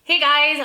Hey guys,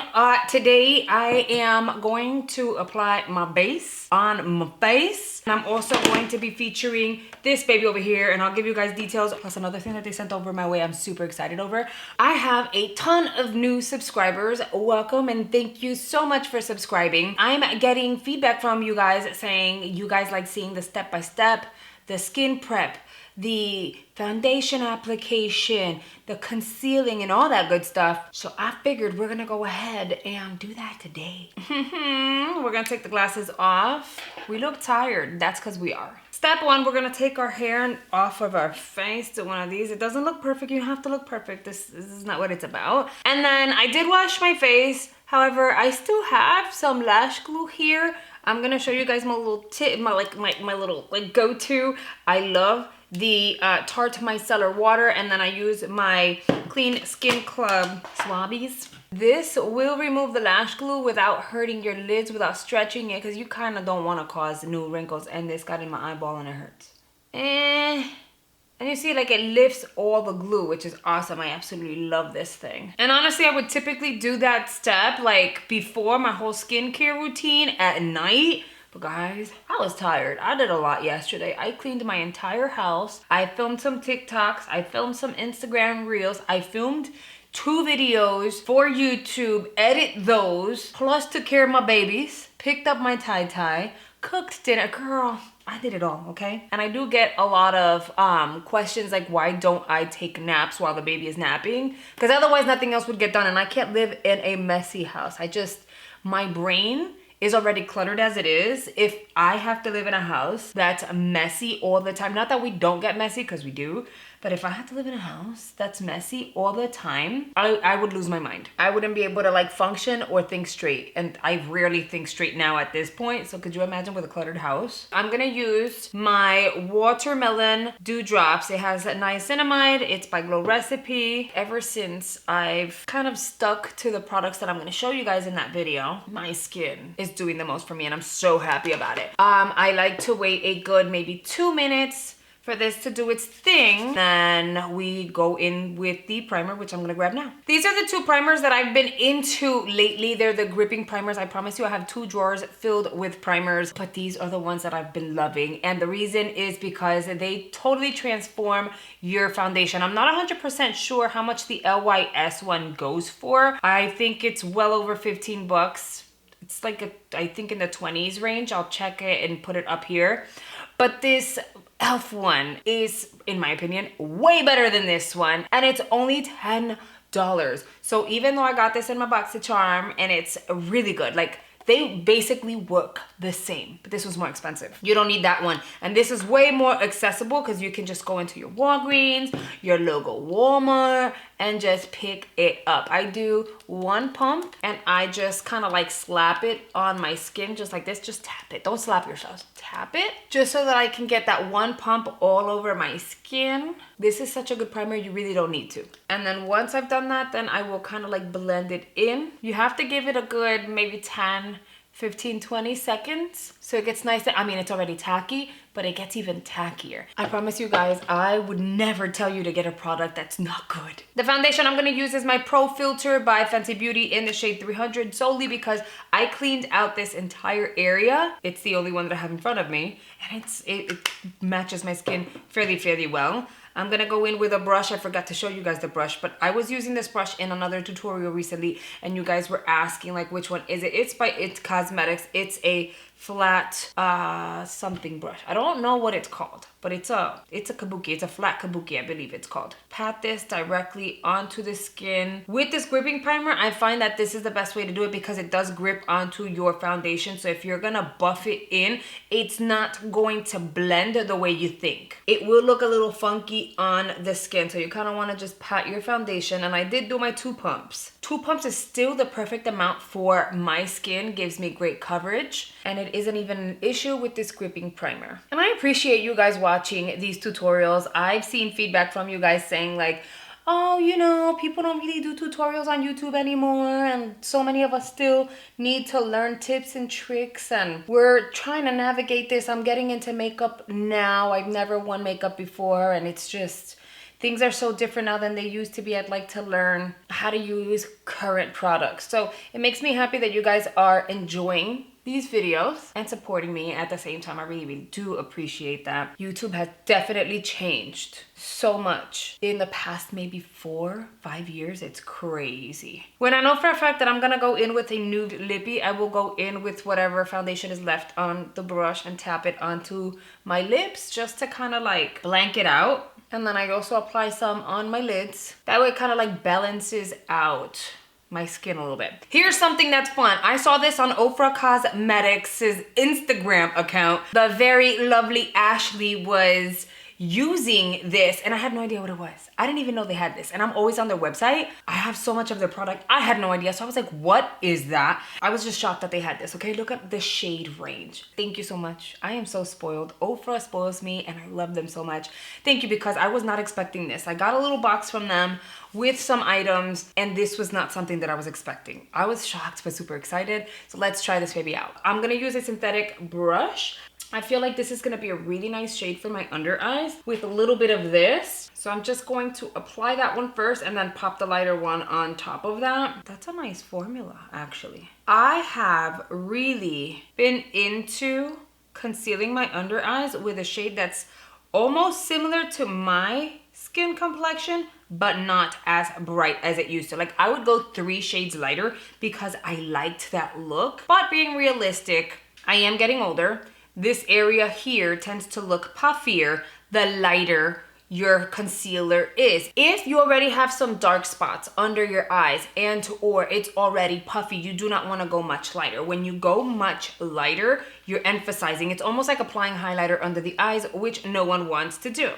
today I am going to apply my base on my face. And I'm also going to be featuring this baby over here, and I'll give you guys details. Plus another thing that they sent over my way I'm super excited over. I have a ton of new subscribers. Welcome and thank you so much for subscribing. I'm getting feedback from you guys saying you guys like seeing the step-by-step, the skin prep, the foundation application, the concealing, and all that good stuff. So I figured we're gonna go ahead and do that today. We're gonna take the glasses off. We look tired, that's because we are. Step one, we're gonna take our hair off of our face to one of these. It doesn't look perfect, you don't have to look perfect. This is not what it's about. And then I did wash my face. However, I still have some lash glue here. I'm gonna show you guys my little tip, my little go-to. I love the Tarte Micellar water, and then I use my Clean Skin Club swabbies. This will remove the lash glue without hurting your lids, without stretching it, because you kind of don't want to cause new wrinkles, and this got in my eyeball and it hurts. And you see, like, it lifts all the glue, which is awesome. I absolutely love this thing. And honestly, I would typically do that step like before my whole skincare routine at night. But guys, I was tired. I did a lot yesterday. I cleaned my entire house. I filmed some TikToks. I filmed some Instagram Reels. I filmed 2 videos for YouTube, edit those, plus took care of my babies, picked up my tie-tie, cooked dinner. Girl, I did it all, okay? And I do get a lot of questions like, why don't I take naps while the baby is napping? Because otherwise nothing else would get done, and I can't live in a messy house. My brain is already cluttered as it is. If I have to live in a house that's messy all the time, not that we don't get messy, because we do, but if I had to live in a house that's messy all the time, I would lose my mind. I wouldn't be able to like function or think straight. And I rarely think straight now at this point. So could you imagine with a cluttered house? I'm gonna use my watermelon dewdrops. It has niacinamide. It's by Glow Recipe. Ever since I've kind of stuck to the products that I'm gonna show you guys in that video, my skin is doing the most for me, and I'm so happy about it. I like to wait a good maybe 2 minutes for this to do its thing. Then we go in with the primer, which I'm gonna grab now. These are the 2 primers that I've been into lately. They're the gripping primers. I promise you I have 2 drawers filled with primers, but these are the ones that I've been loving. And the reason is because they totally transform your foundation. I'm not 100% sure how much the LYS one goes for. I think it's well over 15 bucks. It's like, I think in the 20s range. I'll check it and put it up here. But this e.l.f. one is, in my opinion, way better than this one. And it's only $10. So even though I got this in my BoxyCharm and it's really good, like, they basically work the same, but this was more expensive. You don't need that one. And this is way more accessible because you can just go into your Walgreens, your local Walmart, and just pick it up. I do 1 pump and I just kind of like slap it on my skin just like this. Just tap it. Don't slap yourself. Tap it just so that I can get that 1 pump all over my skin. This is such a good primer, you really don't need to. And then once I've done that, then I will kind of like blend it in. You have to give it a good maybe 10, 15, 20 seconds. So it gets nice. I mean, it's already tacky, but it gets even tackier. I promise you guys, I would never tell you to get a product that's not good. The foundation I'm gonna use is my Pro Filter by Fenty Beauty in the shade 300, solely because I cleaned out this entire area. It's the only one that I have in front of me, and it matches my skin fairly well. I'm gonna go in with a brush. I forgot to show you guys the brush, but I was using this brush in another tutorial recently, and you guys were asking like which one is it. It's by It Cosmetics. It's a flat something brush. I don't know what it's called, but it's a kabuki. It's a flat kabuki, I believe it's called. Pat this directly onto the skin. With this gripping primer, I find that this is the best way to do it because it does grip onto your foundation. So if you're gonna buff it in, it's not going to blend the way you think. It will look a little funky on the skin. So you kind of want to just pat your foundation. And I did do my 2 pumps. 2 pumps is still the perfect amount for my skin. Gives me great coverage, and it isn't even an issue with this gripping primer. And I appreciate you guys watching these tutorials. I've seen feedback from you guys saying like, oh, you know, people don't really do tutorials on YouTube anymore, and so many of us still need to learn tips and tricks, and we're trying to navigate this. I'm getting into makeup now. I've never worn makeup before, and it's just Things are so different now than they used to be. I'd like to learn how to use current products. So it makes me happy that you guys are enjoying these videos and supporting me at the same time. I really, really do appreciate that. YouTube has definitely changed so much in the past maybe 4-5 years. It's crazy. When I know for a fact that I'm gonna go in with a nude lippy, I will go in with whatever foundation is left on the brush and tap it onto my lips just to kind of like blank it out. And then I also apply some on my lids. That way it kind of like balances out my skin a little bit. Here's something that's fun. I saw this on Ofra Cosmetics' Instagram account. The very lovely Ashley was using this and I had no idea what it was. I didn't even know they had this, and I'm always on their website. I have so much of their product. I had no idea. So I was like, what is that? I was just shocked that they had this. Okay, look at the shade range. Thank you so much. I am so spoiled. Ofra spoils me and I love them so much. Thank you, because I was not expecting this. I got a little box from them with some items and this was not something that I was expecting. I was shocked but super excited. So let's try this baby out. I'm gonna use a synthetic brush. I feel like this is gonna be a really nice shade for my under eyes with a little bit of this. So I'm just going to apply that one first and then pop the lighter one on top of that. That's a nice formula, actually. I have really been into concealing my under eyes with a shade that's almost similar to my skin complexion, but not as bright as it used to. Like, I would go 3 shades lighter because I liked that look. But being realistic, I am getting older. This area here tends to look puffier the lighter your concealer is. If you already have some dark spots under your eyes and or it's already puffy, you do not want to go much lighter. When you go much lighter, you're emphasizing. It's almost like applying highlighter under the eyes, which no one wants to do.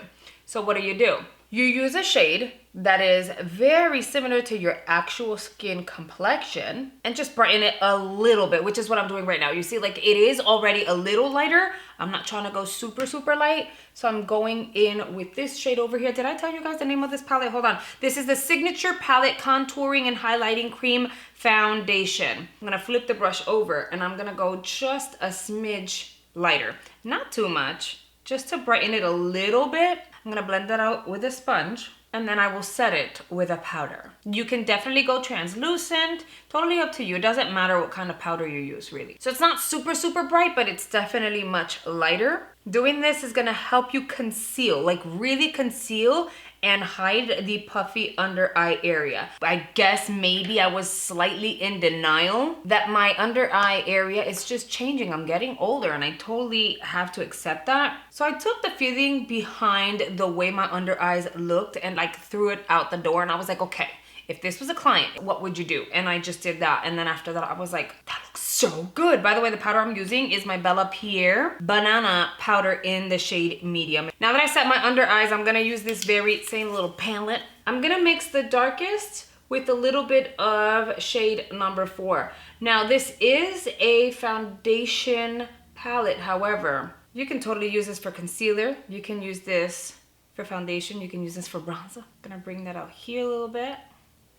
So what do? You use a shade that is very similar to your actual skin complexion and just brighten it a little bit, which is what I'm doing right now. You see, like, it is already a little lighter. I'm not trying to go super, super light. So I'm going in with this shade over here. Did I tell you guys the name of this palette? Hold on. This is the Signature Palette Contouring and Highlighting Cream Foundation. I'm gonna flip the brush over and I'm gonna go just a smidge lighter. Not too much, just to brighten it a little bit. I'm gonna blend that out with a sponge and then I will set it with a powder. You can definitely go translucent, totally up to you. It doesn't matter what kind of powder you use, really. So it's not super, super bright, but it's definitely much lighter. Doing this is gonna help you conceal, like really conceal and hide the puffy under eye area. I guess maybe I was slightly in denial that my under eye area is just changing. I'm getting older and I totally have to accept that. So I took the feeling behind the way my under eyes looked and like threw it out the door, and I was like, okay, if this was a client, what would you do? And I just did that. And then after that, I was like, that looks so good. By the way, the powder I'm using is my Bella Pierre Banana powder in the shade medium. Now that I set my under eyes, I'm gonna use this very same little palette. I'm gonna mix the darkest with a little bit of shade number 4. Now this is a foundation palette. However, you can totally use this for concealer. You can use this for foundation. You can use this for bronzer. I'm gonna bring that out here a little bit.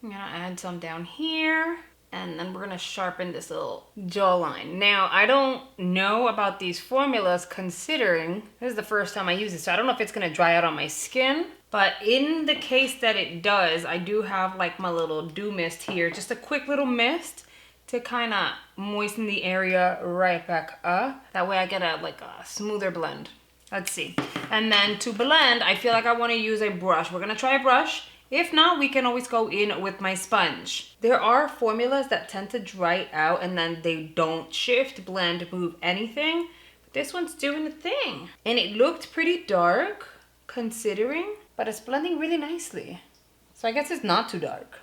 I'm gonna add some down here, and then we're gonna sharpen this little jawline. Now, I don't know about these formulas considering this is the first time I use it, so I don't know if it's gonna dry out on my skin, but in the case that it does, I do have like my little dew mist here, just a quick little mist to kind of moisten the area right back up. That way I get a smoother blend. Let's see. And then to blend, I feel like I wanna use a brush. We're gonna try a brush. If not, we can always go in with my sponge. There are formulas that tend to dry out and then they don't shift, blend, move, anything. But this one's doing a thing. And it looked pretty dark considering, but it's blending really nicely. So I guess it's not too dark.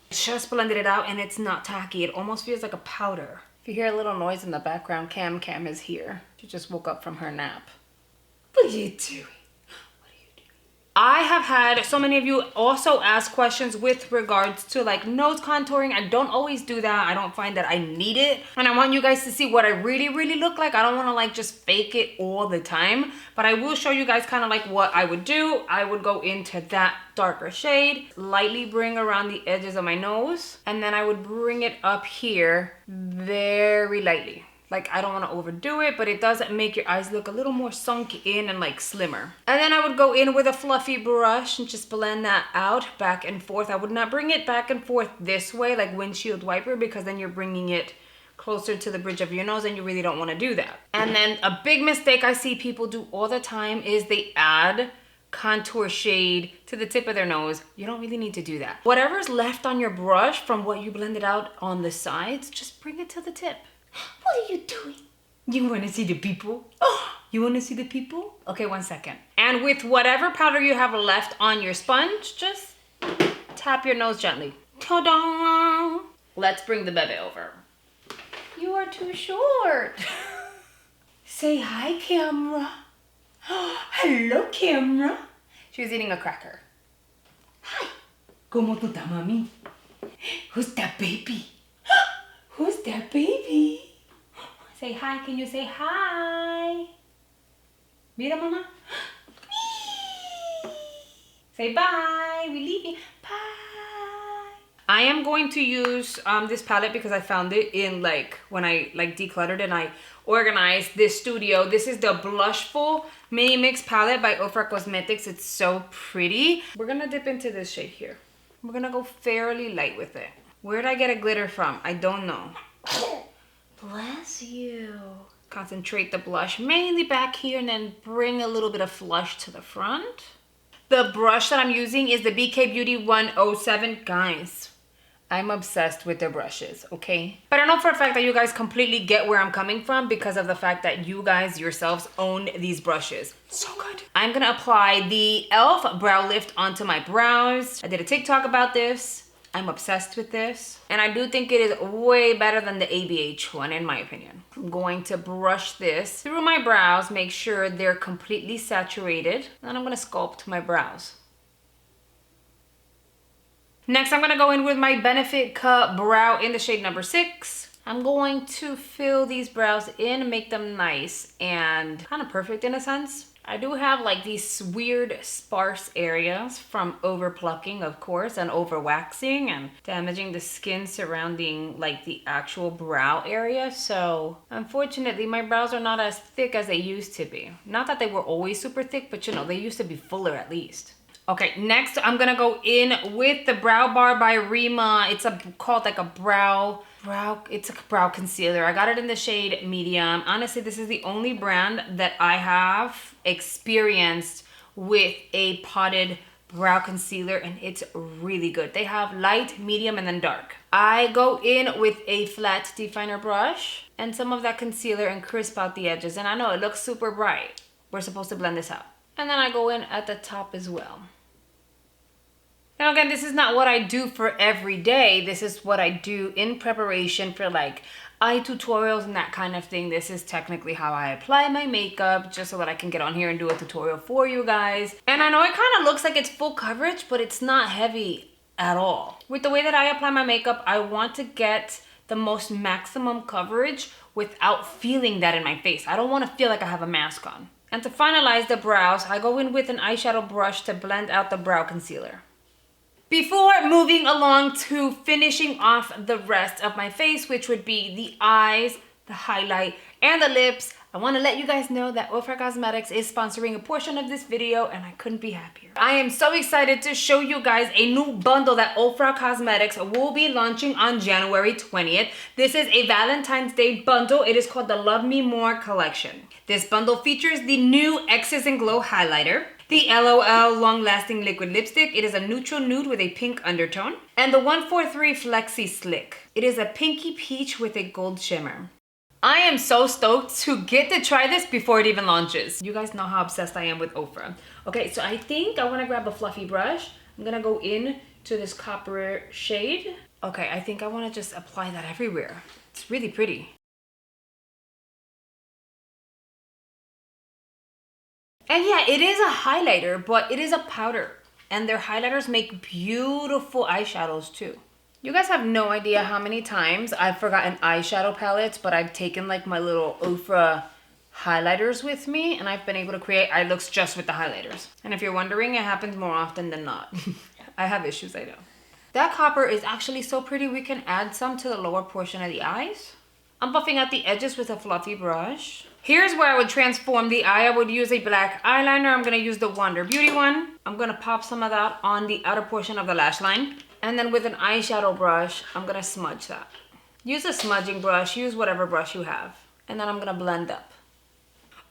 Just blended it out and it's not tacky. It almost feels like a powder. If you hear a little noise in the background, Cam is here. She just woke up from her nap. What are you doing? I have had so many of you also ask questions with regards to like nose contouring. I don't always do that. I don't find that I need it. And I want you guys to see what I really, really look like. I don't want to like just fake it all the time, but I will show you guys kind of like what I would do. I would go into that darker shade, lightly bring around the edges of my nose, and then I would bring it up here very lightly. Like, I don't want to overdo it, but it does make your eyes look a little more sunk in and like slimmer. And then I would go in with a fluffy brush and just blend that out back and forth. I would not bring it back and forth this way like windshield wiper, because then you're bringing it closer to the bridge of your nose and you really don't want to do that. And then a big mistake I see people do all the time is they add contour shade to the tip of their nose. You don't really need to do that. Whatever's left on your brush from what you blended out on the sides, just bring it to the tip. What are you doing? You want to see the people? Oh, you want to see the people? Okay, 1 second. And with whatever powder you have left on your sponge, just tap your nose gently. Ta-da! Let's bring the baby over. You are too short. Say hi, camera. Hello, camera. She was eating a cracker. Hi. ¿Cómo tú estás, mami? Who's that baby? Who's that baby? Say hi. Can you say hi? Mira, mama. Say bye. We leave you. Bye. I am going to use this palette because I found it in like when I like decluttered and I organized this studio. This is the Blushful Mini Mix palette by Ofra Cosmetics. It's so pretty. We're gonna dip into this shade here. We're gonna go fairly light with it. Where did I get a glitter from? I don't know. Bless you. Concentrate the blush mainly back here and then bring a little bit of flush to the front. The brush that I'm using is the BK Beauty 107. Guys, I'm obsessed with their brushes, okay? But I know for a fact that you guys completely get where I'm coming from because of the fact that you guys yourselves own these brushes. So good. I'm gonna apply the e.l.f. Brow Lift onto my brows. I did a TikTok about this. I'm obsessed with this. And I do think it is way better than the ABH one, in my opinion. I'm going to brush this through my brows, make sure they're completely saturated. And I'm gonna sculpt my brows. Next, I'm gonna go in with my Benefit Cut Brow in the shade number 6. I'm going to fill these brows in, make them nice and kind of perfect in a sense. I do have like these weird sparse areas from over plucking, of course, and over waxing and damaging the skin surrounding like the actual brow area. So unfortunately, my brows are not as thick as they used to be. Not that they were always super thick, but you know, they used to be fuller at least. Okay, next I'm gonna go in with the Brow Bar by Rima. It's called like a it's a brow concealer. I got it in the shade medium. Honestly, this is the only brand that I have experienced with a potted brow concealer, and it's really good. They have light, medium, and then dark. I go in with a flat definer brush and some of that concealer and crisp out the edges. And I know it looks super bright. We're supposed to blend this out. And then I go in at the top as well. Now again, this is not what I do for every day. This is what I do in preparation for like eye tutorials and that kind of thing. This is technically how I apply my makeup, just so that I can get on here and do a tutorial for you guys. And I know it kind of looks like it's full coverage, but it's not heavy at all. With the way that I apply my makeup, I want to get the most maximum coverage without feeling that in my face. I don't want to feel like I have a mask on. And to finalize the brows, I go in with an eyeshadow brush to blend out the brow concealer. Before moving along to finishing off the rest of my face, which would be the eyes, the highlight, and the lips, I want to let you guys know that Ofra Cosmetics is sponsoring a portion of this video, and I couldn't be happier. I am so excited to show you guys a new bundle that Ofra Cosmetics will be launching on January 20th. This is a Valentine's Day bundle. It is called the Love Me More collection. This bundle features the new X's and Glow highlighter, the LOL Long Lasting Liquid Lipstick. It is a neutral nude with a pink undertone. And the 143 Flexi Slick. It is a pinky peach with a gold shimmer. I am so stoked to get to try this before it even launches. You guys know how obsessed I am with Ofra. Okay, so I think I want to grab a fluffy brush. I'm going to go in to this copper shade. Okay, I think I want to just apply that everywhere. It's really pretty. And yeah, it is a highlighter, but it is a powder. And their highlighters make beautiful eyeshadows too. You guys have no idea how many times I've forgotten eyeshadow palettes, but I've taken like my little Ofra highlighters with me, and I've been able to create eye looks just with the highlighters. And if you're wondering, it happens more often than not. I have issues, I know. That copper is actually so pretty, we can add some to the lower portion of the eyes. I'm buffing out the edges with a fluffy brush. Here's where I would transform the eye. I would use a black eyeliner. I'm gonna use the Wonder Beauty one. I'm gonna pop some of that on the outer portion of the lash line. And then with an eyeshadow brush, I'm gonna smudge that. Use a smudging brush, use whatever brush you have. And then I'm gonna blend up.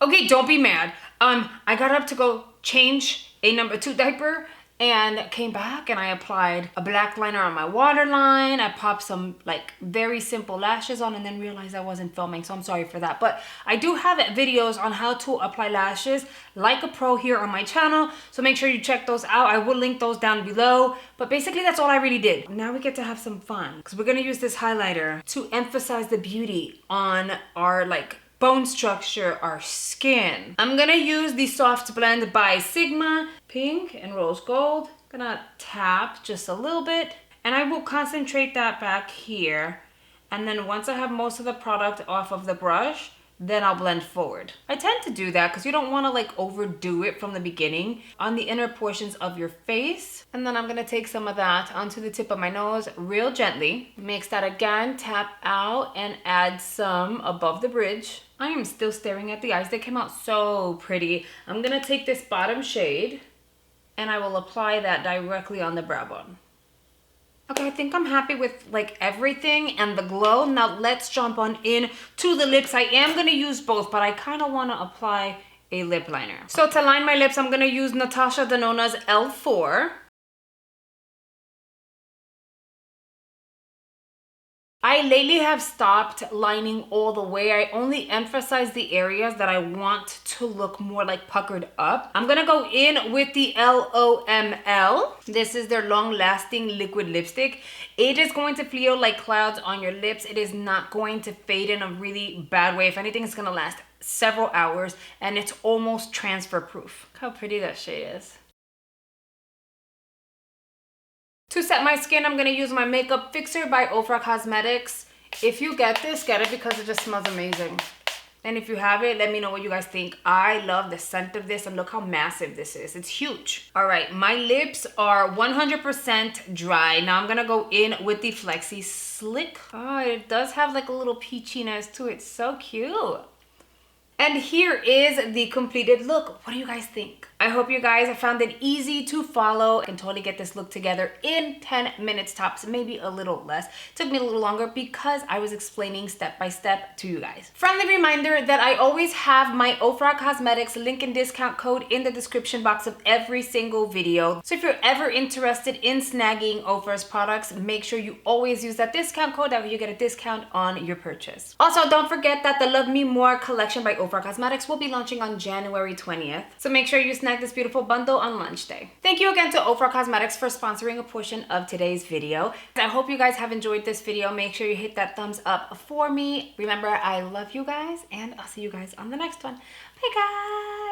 Okay, don't be mad. I got up to go change a number 2 diaper and came back and I applied a black liner on my waterline. I popped some like very simple lashes on and then realized I wasn't filming, so I'm sorry for that. But I do have videos on how to apply lashes like a pro here on my channel, so make sure you check those out. I will link those down below. But basically that's all I really did. Now we get to have some fun because we're gonna use this highlighter to emphasize the beauty on our like bone structure, our skin. I'm gonna use the Soft Blend by Sigma, pink and rose gold. Gonna tap just a little bit and I will concentrate that back here. And then once I have most of the product off of the brush, then I'll blend forward. I tend to do that because you don't want to like overdo it from the beginning on the inner portions of your face. And then I'm gonna take some of that onto the tip of my nose real gently. Mix that again, tap out and add some above the bridge. I am still staring at the eyes. They came out so pretty. I'm gonna take this bottom shade and I will apply that directly on the brow bone. Okay, I think I'm happy with like everything and the glow. Now let's jump on in to the lips. I am gonna use both, but I kind of want to apply a lip liner. So to line my lips, I'm gonna use Natasha Denona's L4. I lately have stopped lining all the way. I only emphasize the areas that I want to look more like puckered up. I'm gonna go in with the LOML. This is their long-lasting liquid lipstick. It is going to feel like clouds on your lips. It is not going to fade in a really bad way. If anything, it's gonna last several hours and it's almost transfer proof. Look how pretty that shade is. To set my skin, I'm gonna use my Makeup Fixer by Ofra Cosmetics. If you get this, get it because it just smells amazing. And if you have it, let me know what you guys think. I love the scent of this and look how massive this is. It's huge. All right, my lips are 100% dry. Now I'm gonna go in with the Flexi Slick. Oh, it does have like a little peachiness to it. So cute. And here is the completed look. What do you guys think? I hope you guys found it easy to follow. I can totally get this look together in 10 minutes tops, maybe a little less. It took me a little longer because I was explaining step by step to you guys. Friendly reminder that I always have my Ofra Cosmetics link and discount code in the description box of every single video. So if you're ever interested in snagging Ofra's products, make sure you always use that discount code. That way you get a discount on your purchase. Also, don't forget that the Love Me More collection by Ofra Cosmetics will be launching on January 20th. So make sure you snag this beautiful bundle on launch day. Thank you again to Ofra Cosmetics for sponsoring a portion of today's video. I hope you guys have enjoyed this video. Make sure you hit that thumbs up for me. Remember, I love you guys and I'll see you guys on the next one. Bye guys.